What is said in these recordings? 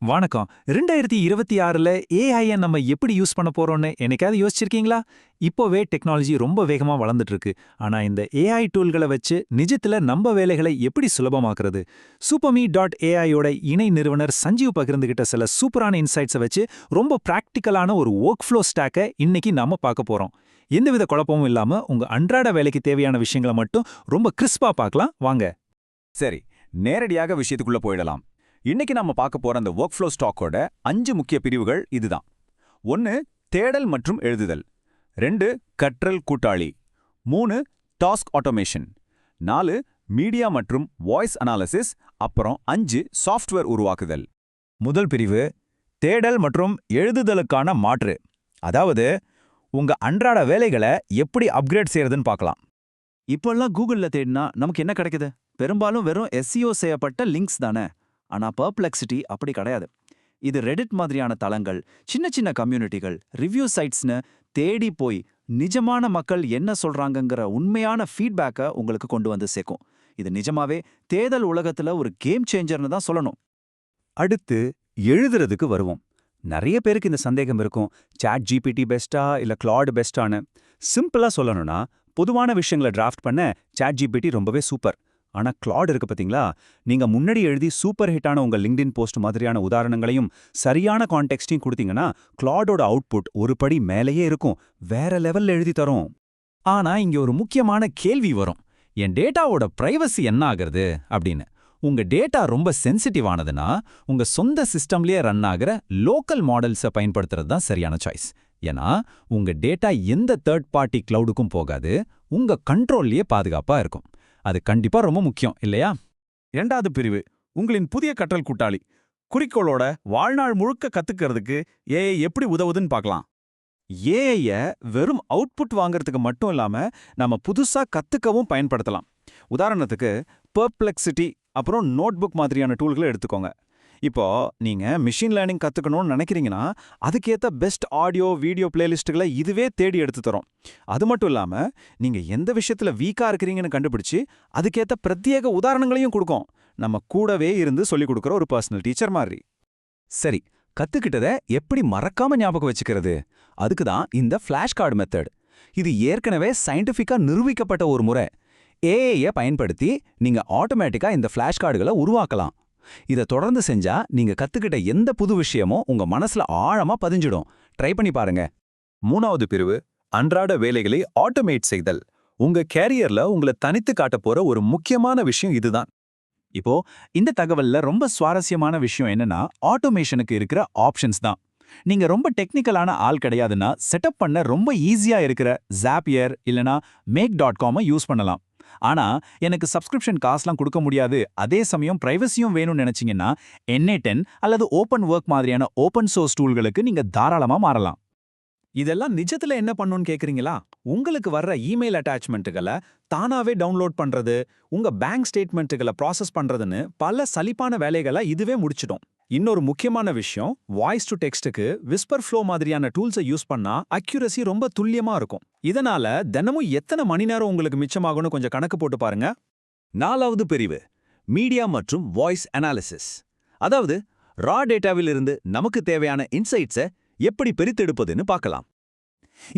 வணக்கம். 2026ல ஏஐய நம்ம எப்படி யூஸ் பண்ண போறோம்னு என்னைக்காவது யோசிச்சிருக்கீங்களா? இப்போவே டெக்னாலஜி ரொம்ப வேகமா வளர்ந்துட்டு இருக்கு. ஆனா இந்த ஏஐ டூல்கள வச்சு நிஜத்துல நம்ம வேலைகளை எப்படி சுலபமாக்குறது? superme.ai-யோட இணை நிறுவனர் சஞ்சீவ் பகிர்ந்துகிட்ட சில சூப்பரான இன்சைட்ஸ வச்சு ரொம்ப பிராக்டிக்கலான ஒரு ஒர்க் ஃப்ளோ ஸ்டாக்க இன்னைக்கு நாம பார்க்க போறோம். எந்தவித குழப்பமும் இல்லாம உங்க அன்றாட வேலைக்கு தேவையான விஷயங்களை மட்டும் ரொம்ப கிறிஸ்பா பார்க்கலாம் வாங்க. சரி, நேரடியாக விஷயத்துக்குள்ள போயிடலாம். இன்னைக்கு நாம பார்க்க போற அந்த ஒர்க் ஃப்ளோ ஸ்டாக்கோட 5 முக்கிய பிரிவுகள் இதுதான். 1 தேடல் மற்றும் எழுதுதல், 2 கற்றல் கூட்டாளி, 3 டாஸ்க் ஆட்டோமேஷன், 4 மீடியா மற்றும் வாய்ஸ் அனாலிசிஸ், அப்புறம் 5 சாஃப்ட்வேர் உருவாக்குதல். முதல் பிரிவு தேடல் மற்றும் எழுதுதலுக்கான மாற்று. அதாவது உங்க அன்றாட வேலைகளை எப்படி அப்கிரேட் செய்யறதுன்னு பார்க்கலாம். இப்போல்லாம் கூகுள்ல தேடினா நமக்கு என்ன கிடைக்குது? பெரும்பாலும் வெறும் எஸ்இஓ செய்யப்பட்ட லிங்க்ஸ் தானே. ஆனா பெர்ப்ளெக்சிட்டி அப்படி கிடையாது. இது ரெடிட் மாதிரியான தளங்கள், சின்ன சின்ன கம்யூனிட்டிகள், ரிவ்யூ சைட்ஸ்னு தேடி போய் நிஜமான மக்கள் என்ன சொல்றாங்கங்கிற உண்மையான ஃபீட்பேக்கை உங்களுக்கு கொண்டு வந்து சேர்க்கும். இது நிஜமாவே தேடல் உலகத்துல ஒரு கேம் சேஞ்சர்னு தான் சொல்லணும். அடுத்து எழுதுறதுக்கு வருவோம். நிறைய பேருக்கு இந்த சந்தேகம் இருக்கும், சாட் ஜிபிடி பெஸ்டா இல்ல கிளாட் பெஸ்டான்னு. சிம்பிளா சொல்லணும்னா, பொதுவான விஷயங்களை டிராஃப்ட் பண்ண சாட் ஜிபிடி ரொம்பவே சூப்பர். ஆனா கிளாட் இருக்கு பாத்தீங்களா, நீங்க முன்னாடி எழுதி சூப்பர் ஹிட்டான உங்க லிங்க்டின் போஸ்ட் மாதிரியான உதாரணங்களையும் சரியான கான்டெக்ஸ்டையும் கொடுத்தீங்கன்னா கிளாடோட அவுட்புட் ஒரு படி மேலேயே இருக்கும், வேற லெவல்ல எழுதி தரும். ஆனா இங்க ஒரு முக்கியமான கேள்வி வரும், என் டேட்டாவோட பிரைவசி என்ன ஆகுறது அப்படின்னு. உங்க டேட்டா ரொம்ப சென்சிட்டிவ் ஆனதுன்னா உங்க சொந்த சிஸ்டம்லயே ரன் ஆகிற லோக்கல் மாடல்ஸை பயன்படுத்துறது தான் சரியான சாய்ஸ். ஏன்னா உங்க டேட்டா எந்த தேர்ட் பார்ட்டி கிளவுடுக்கும் போகாது, உங்க கண்ட்ரோல்லயே பாதுகாப்பா இருக்கும். அது கண்டிப்பா ரொம்ப முக்கியம் இல்லையா? இரண்டாவது பிரிவு உங்களின் புதிய கற்றல் கூட்டாளி. குறிக்கோளோட வாழ்நாள் முழுக்க கத்துக்கிறதுக்கு ஏஐ எப்படி உதவுதுன்னு பார்க்கலாம். ஏஐய வெறும் அவுட்புட் வாங்குறதுக்கு மட்டும் இல்லாம நம்ம புதுசா கத்துக்கவும் பயன்படுத்தலாம். உதாரணத்துக்கு பெர்ப்ளெக்சிட்டி அப்புறம் நோட்புக் மாதிரியான டூல்களை எடுத்துக்கோங்க. இப்போ நீங்க மிஷின் லேர்னிங் கத்துக்கணும்னு நினைக்கிறீங்கன்னா அதுக்கேத்த பெஸ்ட் ஆடியோ வீடியோ பிளேலிஸ்ட்டுகளை இதுவே தேடி எடுத்து தரும். அது மட்டும் இல்லாம நீங்க எந்த விஷயத்துல வீக்கா இருக்கிறீங்கன்னு கண்டுபிடிச்சு அதுக்கேத்த பிரத்யேக உதாரணங்களையும் கொடுக்கும். நம்ம கூடவே இருந்து சொல்லிக் கொடுக்குற ஒரு பர்சனல் டீச்சர் மாதிரி. சரி, கத்துக்கிட்டதை எப்படி மறக்காம ஞாபகம் வச்சுக்கிறது? அதுக்கு தான் இந்த ஃபிளாஷ் கார்டு மெத்தட். இது ஏற்கனவே சயின்டிஃபிக்கா நிரூபிக்கப்பட்ட ஒரு முறை. ஏஐயை பயன்படுத்தி நீங்க ஆட்டோமேட்டிக்கா இந்த ஃபிளாஷ் கார்டுகளை உருவாக்கலாம். இதை தொடர்ந்து செஞ்சா நீங்க கத்துக்கிட்ட எந்த புது விஷயமும் உங்க மனசுல ஆழமா பதிஞ்சிடும். ட்ரை பண்ணி பாருங்க. மூணாவது பிரிவு அன்றாட வேலைகளை ஆட்டோமேட் செய்தல். உங்க கேரியர்ல உங்களை தனித்து காட்ட போற ஒரு முக்கியமான விஷயம் இதுதான். இப்போ இந்த தகவல்ல ரொம்ப சுவாரஸ்யமான விஷயம் என்னன்னா, ஆட்டோமேஷனுக்கு இருக்கிற ஆப்ஷன்ஸ் தான். நீங்க ரொம்ப டெக்னிக்கலான ஆள் கிடையாதுன்னா செட்டப் பண்ண ரொம்ப ஈஸியா இருக்கிற ஜாப்பியர் இல்லனா make.com யூஸ் பண்ணலாம். ஆனா எனக்கு சப்ஸ்கிரிப்ஷன் காசுலாம் கொடுக்க முடியாது, அதே சமயம் பிரைவசியும் வேணும்னு நினைச்சீங்கன்னா N8N அல்லது ஓப்பன் ஒர்க் மாதிரியான ஓப்பன் சோர்ஸ் டூல்களுக்கு நீங்க தாராளமா மாறலாம். இதெல்லாம் நிஜத்துல என்ன பண்ணுன்னு கேக்குறீங்களா? உங்களுக்கு வர்ற இமெயில் அட்டாச்மெண்ட்டுகளை தானாவே டவுன்லோட் பண்றது, உங்க பேங்க் ஸ்டேட்மெண்ட்டுகளை ப்ராசஸ் பண்றதுன்னு பல சலிப்பான வேலைகளை இதுவே முடிச்சிடும். இன்னொரு முக்கியமான விஷயம், வாய்ஸ் டு டெக்ஸ்ட்டுக்கு விஸ்பர் ஃப்ளோ மாதிரியான டூல்ஸை யூஸ் பண்ணா அக்யூரசி ரொம்ப துல்லியமா இருக்கும். இதனால தினமும் எத்தனை மணி நேரம் உங்களுக்கு மிச்சமாகும்னு கொஞ்சம் கணக்கு போட்டு பாருங்க. நாலாவது பிரிவு மீடியா மற்றும் வாய்ஸ் அனாலிசிஸ். அதாவது ரா டேட்டாவிலிருந்து நமக்கு தேவையான இன்சைட்ஸை எப்படி பிரித்தெடுப்பதுன்னு பார்க்கலாம்.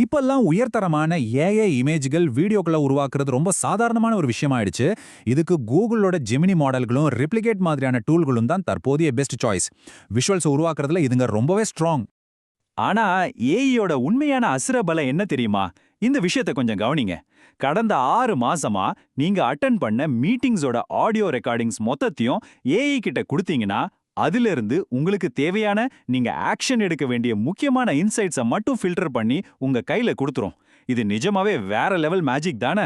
இப்பெல்லாம் உயர்தரமான ஏஐ இமேஜ்கள் வீடியோக்களை உருவாக்குறது ரொம்ப சாதாரணமான ஒரு விஷயமாயிடுச்சு. இதுக்கு கூகுளோட ஜெமினி மாடல்களும் ரெப்ளிகேட் மாதிரியான டூல்களும் தான் தற்போதைய பெஸ்ட் சாய்ஸ். விஷுவல்ஸ் உருவாக்குறதுல இதுங்க ரொம்பவே ஸ்ட்ராங். ஆனா ஏஐயோட உண்மையான அசுரபலம் என்ன தெரியுமா? இந்த விஷயத்தை கொஞ்சம் கவனிங்க. கடந்த 6 மாசமா நீங்க அட்டெண்ட் பண்ண மீட்டிங்ஸோட ஆடியோ ரெக்கார்டிங்ஸ் மொத்தத்தையும் ஏஐ கிட்ட கொடுத்தீங்கன்னா அதிலிருந்து உங்களுக்கு தேவையான நீங்க ஆக்ஷன் எடுக்க வேண்டிய முக்கியமான இன்சைட்ஸை மட்டும் ஃபில்டர் பண்ணி உங்க கையில கொடுத்துரும். இது நிஜமாவே வேற லெவல் மேஜிக் தானே?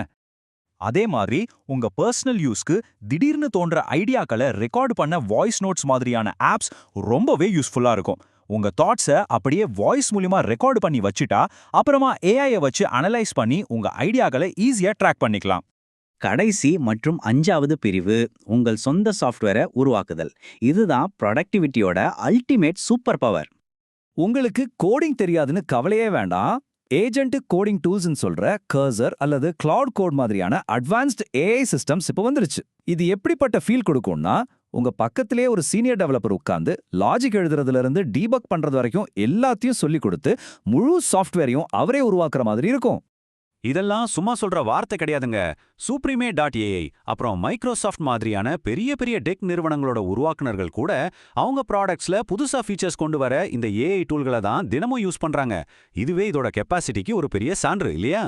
அதே மாதிரி உங்க பர்சனல் யூஸ்க்கு திடீர்னு தோன்ற ஐடியாக்களை ரெக்கார்ட் பண்ண வாய்ஸ் நோட்ஸ் மாதிரியான ஆப்ஸ் ரொம்பவே யூஸ்ஃபுல்லா இருக்கும். உங்க தாட்ஸை அப்படியே வாய்ஸ் மூலமா ரெக்கார்ட் பண்ணி வச்சுட்டா அப்புறமா ஏஐயை வச்சு அனலைஸ் பண்ணி உங்க ஐடியாக்களை ஈஸியா ட்ராக் பண்ணிக்கலாம். கடைசி மற்றும் 5வது பிரிவு உங்கள் சொந்த சாஃப்ட்வேரை உருவாக்குதல். இதுதான் ப்ரொடக்டிவிட்டியோட அல்டிமேட் சூப்பர் பவர். உங்களுக்கு கோடிங் தெரியாதுன்னு கவலையே வேண்டாம். ஏஜென்ட் கோடிங் டூல்ஸ்னு சொல்ற கர்சர் அல்லது கிளவுட் கோட் மாதிரியான அட்வான்ஸ்ட் ஏஐ சிஸ்டம்ஸ் இப்போ வந்துருச்சு. இது எப்படிப்பட்ட ஃபீல் கொடுக்கும்னா, உங்க பக்கத்திலே ஒரு சீனியர் டெவலப்பர் உட்கார்ந்து லாஜிக் எழுதுறதுல இருந்து டீபக் பண்றது வரைக்கும் எல்லாத்தையும் சொல்லி கொடுத்து முழு சாஃப்ட்வேரையும் அவரே உருவாக்குற மாதிரி இருக்கும். இதெல்லாம் சும்மா சொல்ற வார்த்தை கிடையாதுங்க. Supreme.ai அப்புறம் மைக்ரோசாஃப்ட் மாதிரியான பெரிய பெரிய டெக் நிறுவனங்களோட உருவாக்குனர்கள் கூட அவங்க ப்ராடக்ட்ஸ்ல புதுசா ஃபீச்சர்ஸ் கொண்டு வர இந்த ஏஐ டூல்களை தான் தினமும் யூஸ் பண்றாங்க. இதுவே இதோட கெப்பாசிட்டிக்கு ஒரு பெரிய சான்று இல்லையா?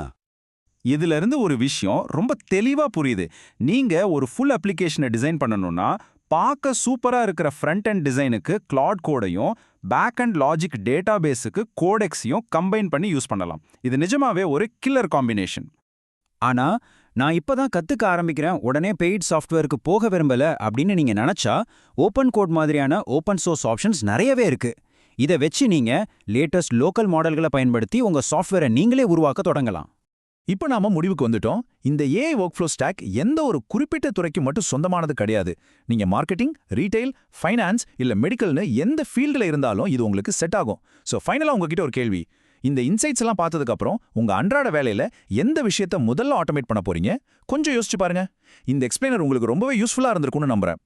இதுல இருந்து ஒரு விஷயம் ரொம்ப தெளிவா புரியுது. நீங்க ஒரு ஃபுல் அப்ளிகேஷனை டிசைன் பண்ணணும்னா பார்க்க சூப்பரா இருக்கிற ஃப்ரண்ட் அண்ட் டிசைனுக்கு கிளாட் கோடையும் பேக் அண்ட் லாஜிக் டேட்டாபேஸுக்கு கோடெக்ஸையும் கம்பைன் பண்ணி யூஸ் பண்ணலாம். இது நிஜமாவே ஒரு கில்லர் காம்பினேஷன். ஆனா நான் இப்பதான் கத்துக்க ஆரம்பிக்கிறேன், உடனே பெய்ட் சாஃப்ட்வேருக்கு போக விரும்பல அப்படின்னு நீங்க நினைச்சா ஓப்பன் கோட் மாதிரியான ஓப்பன் சோர்ஸ் ஆப்ஷன்ஸ் நிறையவே இருக்கு. இதை வச்சு நீங்க லேட்டஸ்ட் லோக்கல் மாடல்களை பயன்படுத்தி உங்க சாஃப்ட்வேரை நீங்களே உருவாக்க தொடங்கலாம். இப்போ நாம முடிவுக்கு வந்துட்டோம். இந்த ஏஐ ஒர்க் ஃப்ளோ ஸ்டாக் எந்த ஒரு குறிப்பிட்ட துறைக்கு மட்டும் சொந்தமானது கிடையாது. நீங்க மார்க்கெட்டிங், ரீட்டைல், ஃபைனான்ஸ் இல்ல மெடிக்கல்னு எந்த ஃபீல்டில் இருந்தாலும் இது உங்களுக்கு செட் ஆகும். ஸோ ஃபைனலா உங்ககிட்ட ஒரு கேள்வி. இந்த இன்சைட்ஸ் எல்லாம் பார்த்ததுக்கு அப்புறம் உங்க அன்றாட வேலையில எந்த விஷயத்த முதல்ல ஆட்டோமேட் பண்ண போறீங்க? கொஞ்சம் யோசிச்சு பாருங்க. இந்த எக்ஸ்பிளைனர் உங்களுக்கு ரொம்பவே யூஸ்ஃபுல்லா இருந்திருக்கும்னு நம்புறேன்.